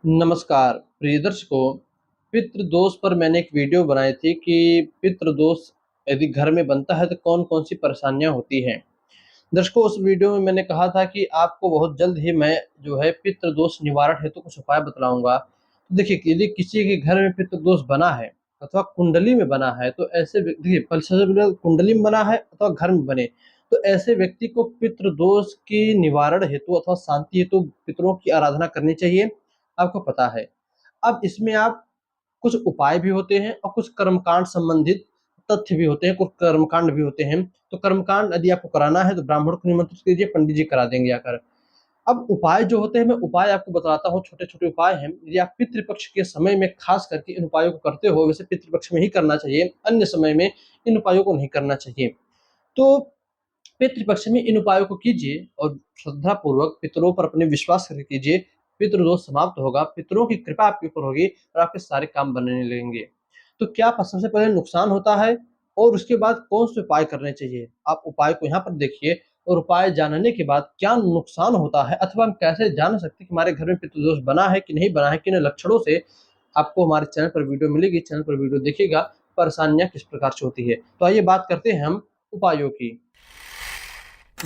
नमस्कार प्रिय दर्शकों। पितृदोष पर मैंने एक वीडियो बनाई थी कि पितृदोष यदि घर में बनता है तो कौन-कौन सी परेशानियाँ होती हैं। दर्शकों, उस वीडियो में मैंने कहा था कि आपको बहुत जल्द ही मैं जो है पितृदोष निवारण हेतु कुछ उपाय बतलाऊँगा। तो देखिए, यदि किसी के घर में पितृदोष बना है अथवा कुंडली में बना है तो ऐसे देखिए, पहले सबसे पहले कुंडली में बना है अथवा घर में बने, तो ऐसे व्यक्ति को पितृदोष की निवारण हेतु अथवा शांति हेतु पितरों की आराधना करनी चाहिए, आपको पता है। अब इसमें आप कुछ उपाय भी होते हैं और कुछ कर्मकांड संबंधित तथ्य भी होते हैं, कुछ कर्मकांड भी होते हैं। तो कर्मकांड यदि आपको कराना है तो ब्राह्मण को निमंत्रित कीजिए, पंडित जी करा देंगे आकर। अब उपाय जो होते हैं, मैं उपाय आपको बतलाता हूँ, छोटे-छोटे उपाय हैं। यदि आप पितृपक्ष के समय में खास करके इन उपायों को करते हो, वैसे पितृपक्ष में ही करना चाहिए, अन्य समय में इन उपायों को नहीं करना चाहिए। तो पितृपक्ष में इन उपायों को कीजिए और श्रद्धापूर्वक पितरों पर अपने विश्वास करके कीजिए। पितृदोष समाप्त होगा, पितरों की कृपा आपके ऊपर होगी और आपके सारे काम बनने लगेंगे। तो क्या सबसे पहले नुकसान होता है और उसके बाद कौन से उपाय करने चाहिए? आप उपाय को यहाँ पर देखिए और उपाय जानने के बाद क्या नुकसान होता है अथवा हम कैसे जान सकते हैं कि हमारे घर में पितृदोष बना है कि नहीं बना है, किन लक्षणों से, आपको हमारे चैनल पर वीडियो मिलेगी, चैनल पर वीडियो देखिएगा, परेशानियाँ किस प्रकार से होती है। तो आइए बात करते हैं हम उपायों की।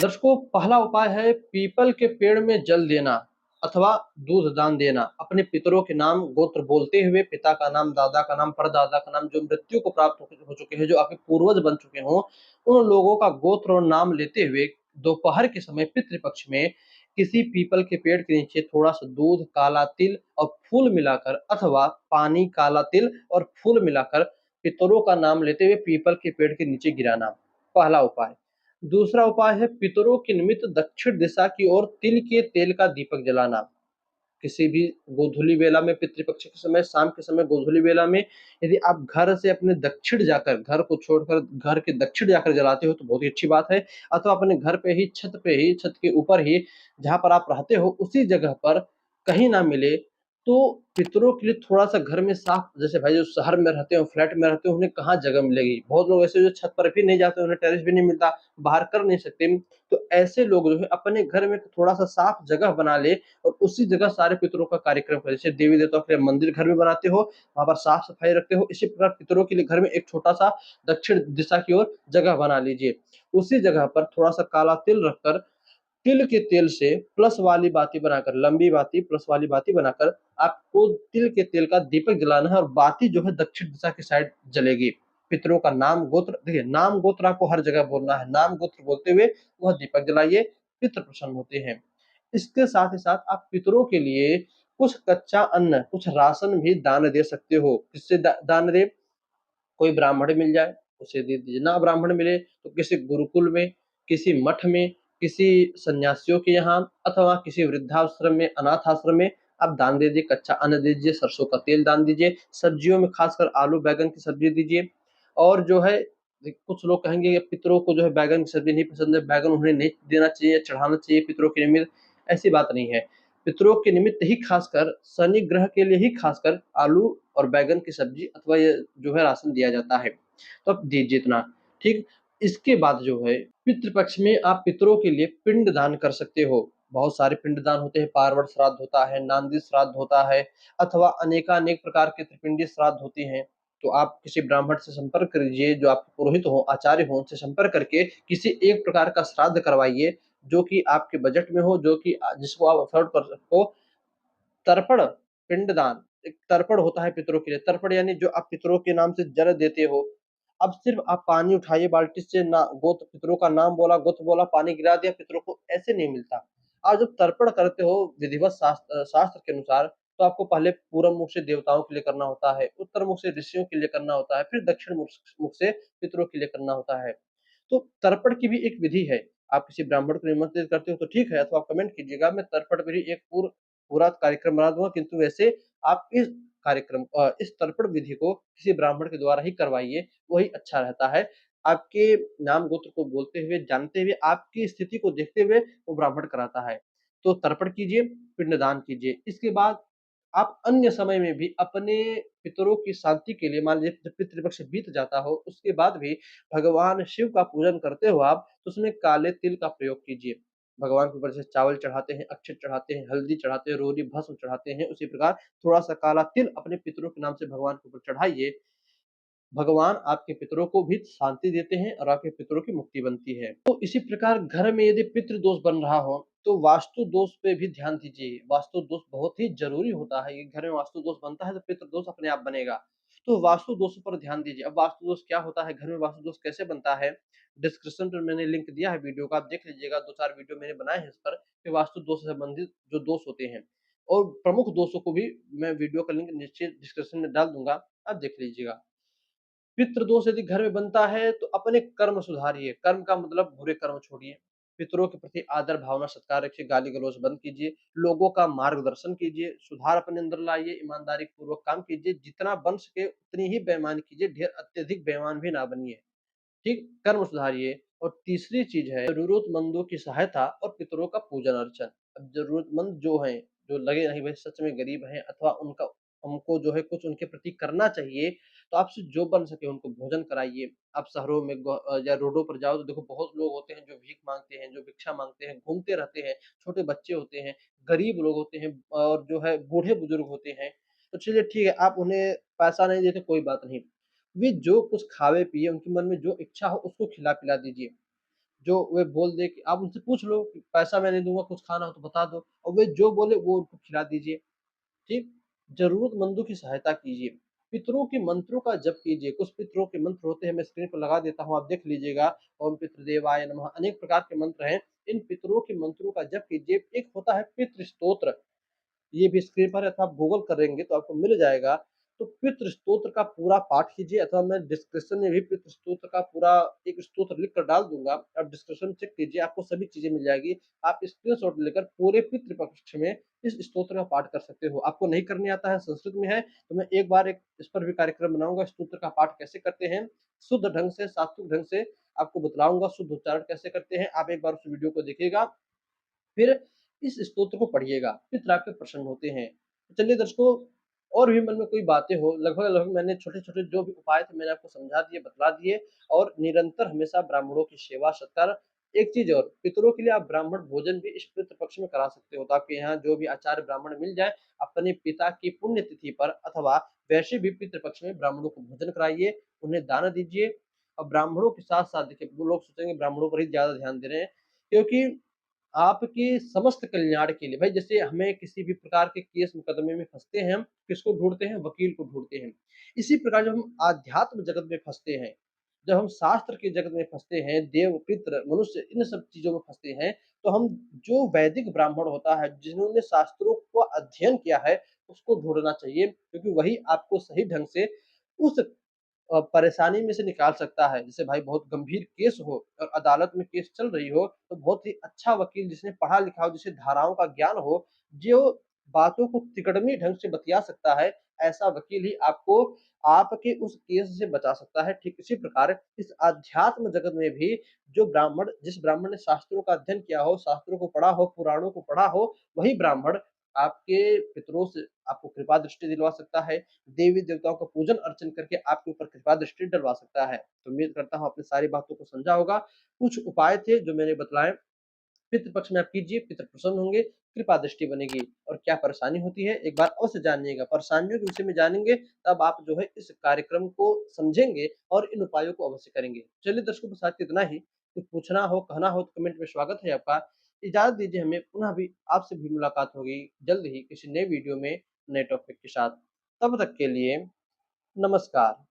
दर्शकों, पहला उपाय है पीपल के पेड़ में जल देना अथवा दूध दान देना। अपने पितरों के नाम गोत्र बोलते हुए पिता का नाम, दादा का नाम, परदादा का नाम, जो मृत्यु को प्राप्त हो चुके हैं, जो आपके पूर्वज बन चुके हों, उन लोगों का गोत्र और नाम लेते हुए दोपहर के समय पितृपक्ष में किसी पीपल के पेड़ के नीचे थोड़ा सा दूध, काला तिल और फूल मिलाकर अथवा पानी, काला तिल और फूल मिलाकर पितरों का नाम लेते हुए पीपल के पेड़ के नीचे गिराना, पहला उपाय। दूसरा उपाय है पितरों के निमित्त दक्षिण दिशा की ओर तिल के तेल का दीपक जलाना। किसी भी गोधूली वेला में, पितृपक्ष के समय, शाम के समय गोधूली वेला में यदि आप घर से अपने दक्षिण जाकर, घर को छोड़कर घर के दक्षिण जाकर जलाते हो तो बहुत ही अच्छी बात है। अथवा अपने घर पे ही, छत पे ही, छत के ऊपर ही जहाँ पर आप रहते हो उसी जगह पर कहीं ना मिले तो पितरों के लिए थोड़ा-सा घर में साफ, जैसे भाई जो शहर में रहते हो, फ्लैट में रहते हो, उन्हें कहाँ जगह मिलेगी? बहुत लोग ऐसे जो छत पर भी नहीं जाते, उन्हें टेरेस भी नहीं मिलता, बाहर कर नहीं सकते। तो ऐसे लोग जो है अपने घर में थोड़ा-सा साफ जगह बना ले और उसी जगह सारे पितरों का कार्यक्रम करें। जैसे देवी-देवताओं के लिए मंदिर घर में बनाते हो, वहाँ पर साफ-सफाई रखते हो, इसी प्रकार पितरों के लिए घर में एक छोटा-सा दक्षिण दिशा की ओर जगह बना लीजिए। उसी जगह पर थोड़ा-सा काला तिल रखकर, तिल के तेल से प्लस वाली बाती बनाकर, लंबी बाती, प्लस वाली बाती बनाकर आपको तिल के तेल का दीपक जलाना है और बाती जो है दक्षिण दिशा की साइड जलेगी। पितरों का नाम गोत्र, देखिए नाम गोत्र आपको हर जगह बोलना है, नाम गोत्र बोलते हुए वह दीपक जलाइए, पितृ प्रसन्न होते हैं। इसके साथ ही साथ आप पितरों के लिए कुछ कच्चा अन्न, कुछ राशन भी दान दे सकते हो। किससे दान दें? कोई ब्राह्मण मिल जाए, उसे दे दीजिए। ना ब्राह्मण मिले तो किसी गुरुकुल में, किसी मठ में, किसी सन्यासियों के यहाँ अथवा किसी वृद्धाश्रम में, अनाथ आश्रम में आप दान दे दीजिए, कच्चा अन्न दे दीजिए, सरसों का तेल दान दीजिए, सब्जियों में खासकर आलू बैंगन की सब्जी दीजिए। और जो है, कुछ लोग कहेंगे पितरों को जो है बैंगन की सब्जी नहीं पसंद है, बैंगन उन्हें नहीं देना चाहिए, चढ़ाना चाहिए पितरों के निमित्त, ऐसी बात नहीं है। पितरों के निमित्त ही खासकर, शनि ग्रह के लिए ही खासकर आलू और बैंगन की सब्जी अथवा ये जो है राशन दिया जाता है। तो आप दीजिए इतना, ठीक। इसके बाद जो है पितृपक्ष में आप पितरों के लिए पिंड दान कर सकते हो। बहुत सारे पिंड दान होते हैं, पार्वण श्राद्ध होता है, नांदी श्राद्ध होता है अथवा अनेकानेक प्रकार के त्रिपिंडी श्राद्ध होते हैं। तो आप किसी ब्राह्मण से संपर्क करिए, जो आपके पुरोहित हो, आचार्य हो, उनसे संपर्क करके किसी एक प्रकार का श्राद्ध करवाइए जो कि आपके बजट में हो, जो कि जिसको आप अफोर्ड कर सको। तर्पण, पिंडदान, एक तर्पण होता है पितरों के लिए। तर्पण यानी जो आप पितरों के नाम से जल देते हो। अब सिर्फ आप पानी उठाइए बाल्टी से, ना गोत्र पितरों का नाम बोला, गोत्र बोला, पानी गिरा दिया पितरों को, ऐसे नहीं मिलता। आप जब तर्पण करते हो विधिवत शास्त्र के अनुसार, तो आपको पहले पूरब मुख से देवताओं के लिए करना होता है, उत्तर मुख से ऋषियों के लिए करना होता है, फिर दक्षिण मुख से पितरों के लिए करना होता है। तो तर्पण की भी एक विधि है। आप किसी ब्राह्मण को निमंत्रित करते हो तो ठीक है, अथवा आप कमेंट कीजिएगा, मैं तर्पण पे भी एक पूरा कार्यक्रम बना दूँगा, किंतु वैसे आप इस तर्पण विधि को किसी ब्राह्मण के द्वारा ही करवाइए, वही अच्छा रहता है। आपके नाम गोत्र को बोलते हुए, जानते हुए, आपकी स्थिति को देखते हुए वो ब्राह्मण कराता है। तो तर्पण कीजिए, पिंडदान कीजिए। इसके बाद आप अन्य समय में भी अपने पितरों की शांति के लिए, मान लीजिए जब पितृपक्ष बीत जाता हो, उसके बाद भी भगवान शिव का पूजन करते हो आप, तो उसमें काले तिल का प्रयोग कीजिए। भगवान के ऊपर जैसे चावल चढ़ाते हैं, अक्षत चढ़ाते हैं, हल्दी चढ़ाते हैं, रोरी भस्म चढ़ाते हैं, उसी प्रकार थोड़ा-सा काला तिल अपने पितरों के नाम से भगवान के ऊपर चढ़ाइए। भगवान आपके पितरों को भी शांति देते हैं और आपके पितरों की मुक्ति बनती है। तो इसी प्रकार घर में यदि पितृ दोष बन रहा हो, तो वास्तु दोष पे भी ध्यान दीजिए। वास्तु दोष बहुत ही ज़रूरी होता है। ये घर में वास्तु दोष बनता है तो पितृ दोष अपने आप बनेगा। तो वास्तु दोषों पर ध्यान दीजिए। अब वास्तु दोष क्या होता है? घर में वास्तु दोष कैसे बनता है? डिस्क्रिप्शन में मैंने लिंक दिया है वीडियो का, आप देख लीजिएगा। 2-4 वीडियो मैंने बनाए हैं इस पर कि वास्तु दोष से संबंधित जो दोष होते हैं और प्रमुख दोषों को भी मैं वीडियो का लिंक नीचे डिस्क्रिप्शन में डाल दूँगा, आप देख लीजिएगा। पितृ दोष यदि घर में बनता है तो अपने कर्म सुधारिए। कर्म का मतलब बुरे कर्म छोड़िए। पितरों के प्रति आदर भावना सत्कार रखिए, गाली गलौज बंद कीजिए, लोगों का मार्गदर्शन कीजिए, सुधार अपने अंदर लाइए, ईमानदारी पूर्वक काम कीजिए, जितना बन सके उतनी ही बेईमानी कीजिए, ढेर अत्यधिक बेईमान भी ना बनिए। ठीक, कर्म सुधारिए। और तीसरी चीज़ है ज़रूरतमंदों की सहायता और पितरों का पूजन-अर्चन। अब ज़रूरतमंद जो हैं, जो लगे नहीं भाई सच में गरीब हैं अथवा उनका हमको जो है कुछ उनके प्रति करना चाहिए, तो आपसे जो बन सके उनको भोजन कराइए। आप शहरों में या रोडों पर जाओ तो देखो बहुत लोग होते हैं जो भीख माँगते हैं, जो भिक्षा माँगते हैं, घूमते रहते हैं, छोटे बच्चे होते हैं, गरीब लोग होते हैं और जो है बूढ़े-बुजुर्ग होते हैं। तो चलिए ठीक है, आप उन्हें पैसा नहीं देते कोई बात नहीं। वे जो कुछ खावे पिए, उनके मन में जो इच्छा हो उसको खिला-पिला दीजिए। जो वे बोल दे कि आप उनसे पूछ लो कि पैसा मैं नहीं दूँगा, कुछ खाना हो तो बता दो और वे जो बोले वो उनको खिला दीजिए, ठीक? ज़रूरतमंदों की सहायता कीजिए। पितरों के मंत्रों का जप कीजिए, कुछ पितरों के मंत्र होते हैं, मैं स्क्रीन पर लगा देता हूँ, आप देख लीजिएगा। ओम पितृदेवाय नमः, अनेक प्रकार के मंत्र हैं। इन पितरों के मंत्रों का जप कीजिए। एक होता है पितृ स्तोत्र, ये भी स्क्रीन पर है तो आप गूगल करेंगे तो आपको मिल जाएगा। तो पितृ स्तोत्र का पूरा पाठ कीजिए अथवा मैं डिस्क्रिप्शन में भी पितृ स्तोत्र का पूरा एक स्तोत्र लिख कर डाल दूँगा। आप डिस्क्रिप्शन चेक कीजिए, आपको सभी चीज़ें मिल जाएगी। आप स्क्रीनशॉट लेकर पूरे पितृ पक्ष में इस स्तोत्र का पाठ कर सकते हो। आपको नहीं करने आता है, संस्कृत में है, तो मैं एक बार एक इस पर भी कार्यक्रम बनाऊँगा, स्तोत्र का पाठ कैसे करते हैं, शुद्ध ढंग से, सात्विक ढंग से आपको बतलाऊँगा, शुद्ध उच्चारण कैसे करते हैं। आप एक बार उस वीडियो को देखिएगा। फिर इस स्तोत्र को पढ़िएगा, पितृ आपके प्रसन्न होते हैं। तो चलिए दर्शकों, और भी मन में कोई बातें हो, लगभग-लगभग मैंने छोटे-छोटे जो भी उपाय थे मैंने आपको समझा दिए, बतला दिए और निरंतर हमेशा ब्राह्मणों की सेवा-सत्कार। एक चीज़ और, पितरों के लिए आप ब्राह्मण भोजन भी इस पितृ पक्ष में करा सकते हो, तो आपके यहाँ जो भी आचार्य ब्राह्मण मिल जाए, अपने पिता की पुण्यतिथि पर अथवा वैसे भी पितृ पक्ष में ब्राह्मणों को भोजन कराइए, उन्हें दान दीजिए और ब्राह्मणों के साथ-साथ देखिए वो लोग सोचेंगे ब्राह्मणों पर ही ज़्यादा ध्यान दे रहे हैं, क्योंकि आपके समस्त कल्याण के लिए भाई जैसे हमें किसी भी प्रकार के केस मुकदमे में फँसते हैं हम, किसको ढूँढते हैं? वकील को ढूँढते हैं। इसी प्रकार जब हम आध्यात्म जगत में फँसते हैं, जब हम शास्त्र के जगत में फँसते हैं, देव, पितृ, मनुष्य इन सब चीज़ों में फँसते हैं, तो हम जो वैदिक ब्राह्मण होता है, जिन्होंने शास्त्रों को अध्ययन किया है, उसको ढूँढना चाहिए क्योंकि वही आपको सही ढंग से उस परेशानी में से निकाल सकता है। जैसे भाई बहुत गंभीर केस हो और अदालत में केस चल रही हो, तो बहुत ही अच्छा वकील जिसने पढ़ा-लिखा हो, जिसे धाराओं का ज्ञान हो, जो बातों को तिकड़मी ढंग से बतिया सकता है, ऐसा वकील ही आपको आपके उस केस से बचा सकता है। ठीक इसी प्रकार इस आध्यात्म जगत में भी जो ब्राह्मण जिस ब्राह्मण ने शास्त्रों का अध्ययन किया हो, शास्त्रों को पढ़ा हो, पुराणों को पढ़ा हो, वही ब्राह्मण आपके पितरों से आपको कृपा दृष्टि दिलवा सकता है। देवी-देवताओं का पूजन अर्चन करके आपके ऊपर कृपा दृष्टि डलवा सकता है। तो उम्मीद करता हूँ आपने सारी बातों को समझा होगा। कुछ उपाय थे जो मैंने बतलाए, पितृ पक्ष में आप कीजिए, पितृ प्रसन्न होंगे, कृपा दृष्टि बनेगी और क्या परेशानी होती है एक बार अवश्य जानिएगा। परेशानियों के विषय में जानेंगे तब आप जो है इस कार्यक्रम को समझेंगे और इन उपायों को अवश्य करेंगे। चलिए दर्शकों बस आज इतना ही। कुछ पूछना हो, कहना हो तो कमेंट में स्वागत है आपका। इजाज़त दीजिए हमें पुनः भी आपसे भी मुलाकात होगी जल्द ही किसी नए वीडियो में, नए टॉपिक के साथ। तब तक के लिए नमस्कार।